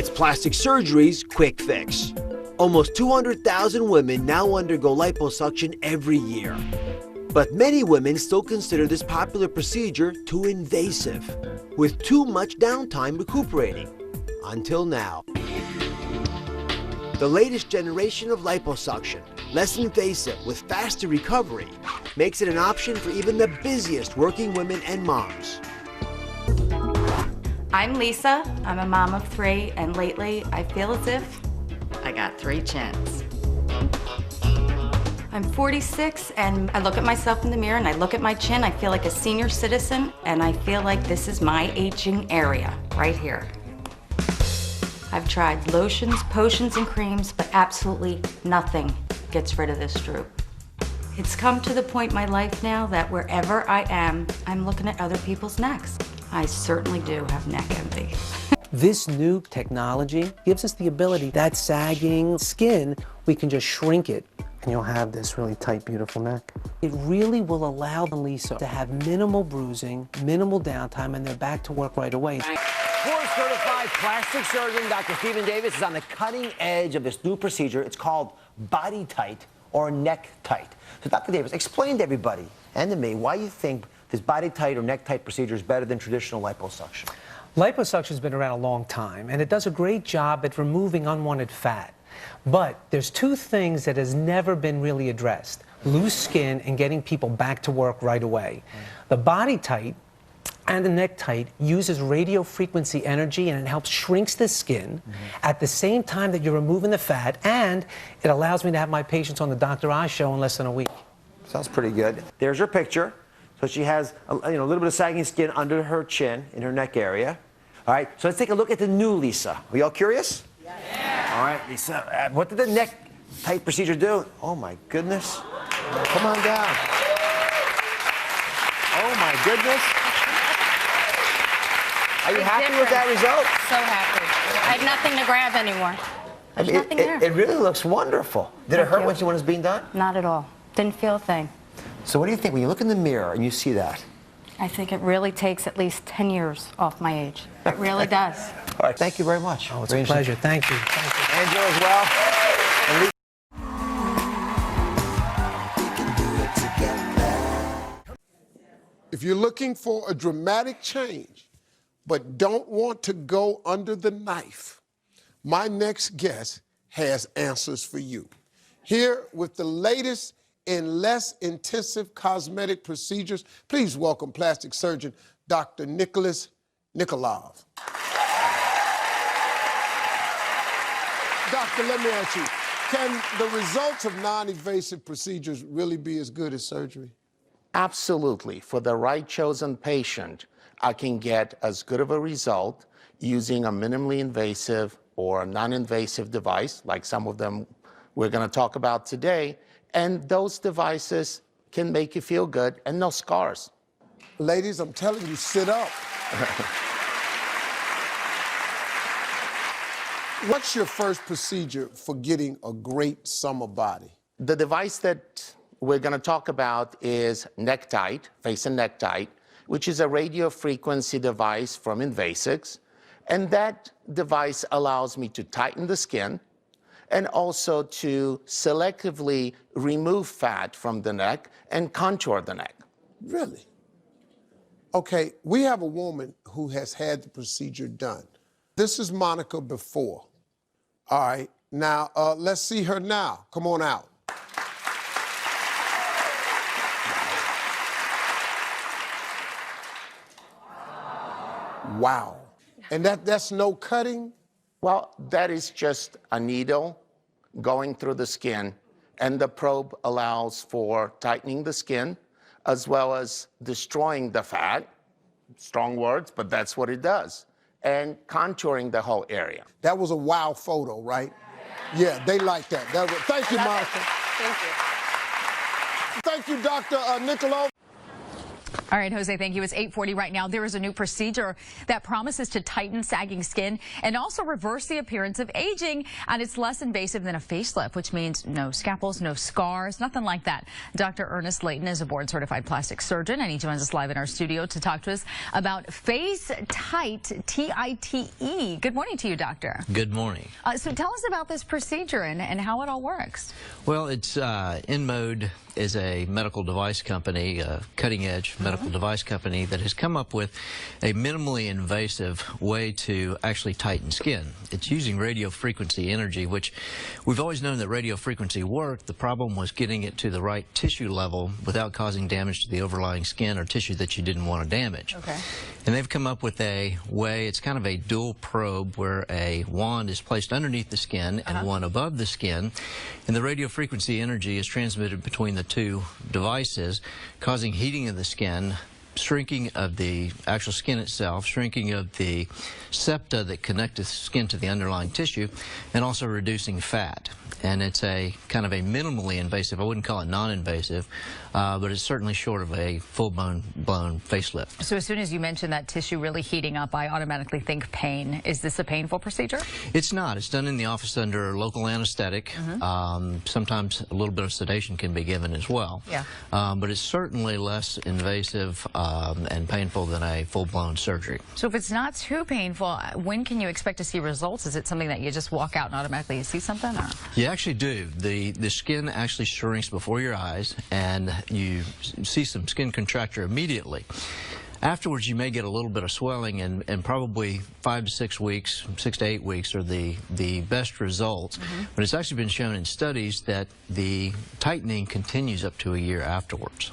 It's plastic surgery's quick fix. Almost 200,000 women now undergo liposuction every year. But many women still consider this popular procedure too invasive, with too much downtime recuperating. Until now. The latest generation of liposuction, less invasive with faster recovery, makes it an option for even the busiest working women and moms. I'm Lisa. I'm a mom of 3, and lately I feel as if I got 3 chins. I'm 46, and I look at myself in the mirror and I look at my chin. I feel like a senior citizen, and I feel like this is my aging area right here. I've tried lotions, potions, and creams, but absolutely nothing gets rid of this droop. It's come to the point in my life now that wherever I am, I'm looking at other people's necks. I certainly do have neck envy. This new technology gives us the ability, that sagging skin, we can just shrink it and you'll have this really tight, beautiful neck. It really will allow Lisa to have minimal bruising, minimal downtime, and they're back to work right away. Board-certified plastic surgeon Dr. Stephen Davis is on the cutting edge of this new procedure. It's called body tight or neck tight. So Dr. Davis, explain to everybody and to me why you think this body tight or neck tight procedure is better than traditional liposuction. Liposuction has been around a long time, and it does a great job at removing unwanted fat. But there's 2 things that has never been really addressed: loose skin and getting people back to work right away. The body tight and the neck tight uses radio frequency energy, and it helps shrinks the skin at the same time that you're removing the fat, and it allows me to have my patients on the Dr. Oz show in less than a week. Sounds pretty good. There's her picture. So she has a little bit of sagging skin under her chin in her neck area. All right, so let's take a look at the new Lisa. Are y'all curious? Yeah. All right, Lisa, what did the neck tight procedure do? Oh my goodness. Come on down. Oh my goodness. Are you happy with that result? So happy. I have nothing to grab anymore. There's nothing there. It really looks wonderful. Did it hurt when it was being done? Not at all. Didn't feel a thing. So what do you think when you look in the mirror and you see that? I think it really takes at least 10 years off my age. It really does. All right, thank you very much. Oh, it's a pleasure. Thank you. Thank you. Angela as well. And if you're looking for a dramatic change, but don't want to go under the knife, my next guest has answers for you. Here with the latest in less intensive cosmetic procedures, please welcome plastic surgeon Dr. Nicholas Nikolov. Doctor, let me ask you, can the results of non-invasive procedures really be as good as surgery? Absolutely. For the right chosen patient, I can get as good of a result using a minimally invasive or a non-invasive device, like some of them we're going to talk about today, and those devices can make you feel good and no scars. Ladies, I'm telling you, sit up. What's your first procedure for getting a great summer body? The device that we're going to talk about is neck tight, face and neck tight, which is a radio frequency device from Invasics. And that device allows me to tighten the skin and also to selectively remove fat from the neck and contour the neck. Really? Okay, we have a woman who has had the procedure done. This is Monica before. All right, now let's see her now. Come on out. Wow. And that's no cutting? Well, that is just a needle going through the skin, and the probe allows for tightening the skin as well as destroying the fat. Strong words, but that's what it does. And contouring the whole area. That was a wow photo, right? Yeah, they like that. Thank you, Monica. Thank you. Thank you, Dr. Nikolov. All right, Jose, thank you. It's 8:40 right now. There is a new procedure that promises to tighten sagging skin and also reverse the appearance of aging, and it's less invasive than a facelift, which means no scalpels, no scars, nothing like that. Dr. Ernest Layton is a board-certified plastic surgeon, and he joins us live in our studio to talk to us about FaceTite, T-I-T-E. Good morning to you, doctor. Good morning. So tell us about this procedure and how it all works. Well, it's InMode is a medical device company, a cutting-edge medical device company that has come up with a minimally invasive way to actually tighten skin. It's using radio frequency energy, which we've always known that radio frequency worked. The problem was getting it to the right tissue level without causing damage to the overlying skin or tissue that you didn't want to damage. Okay. And they've come up with a way, it's kind of a dual probe where a wand is placed underneath the skin and one above the skin, and the radio frequency energy is transmitted between the two devices, causing heating of the skin, shrinking of the actual skin itself, shrinking of the septa that connect the skin to the underlying tissue, and also reducing fat. And it's a kind of a minimally invasive, I wouldn't call it non-invasive, but it's certainly short of a full-blown facelift. So as soon as you mention that tissue really heating up, I automatically think pain. Is this a painful procedure? It's not. It's done in the office under local anesthetic. Sometimes a little bit of sedation can be given as well. Yeah. But it's certainly less invasive and painful than a full-blown surgery. So if it's not too painful, when can you expect to see results? Is it something that you just walk out and automatically see something? Or? You actually do. The skin actually shrinks before your eyes, and you see some skin contracture immediately. Afterwards, you may get a little bit of swelling, and probably 5 to 6 weeks, 6 to 8 weeks are the best results. But it's actually been shown in studies that the tightening continues up to a year afterwards.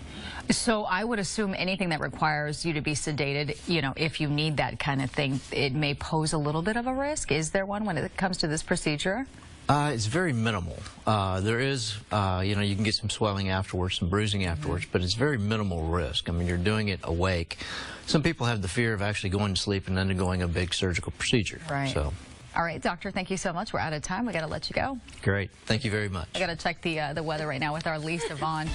So I would assume anything that requires you to be sedated, you know, if you need that kind of thing, it may pose a little bit of a risk. Is there one when it comes to this procedure? It's very minimal. There is, you know, you can get some swelling afterwards, some bruising afterwards, but it's very minimal risk. I mean, you're doing it awake. Some people have the fear of actually going to sleep and undergoing a big surgical procedure. Right. So. All right, doctor, thank you so much. We're out of time. We got to let you go. Great. Thank you very much. I got to check the weather right now with our Lisa Vaughn.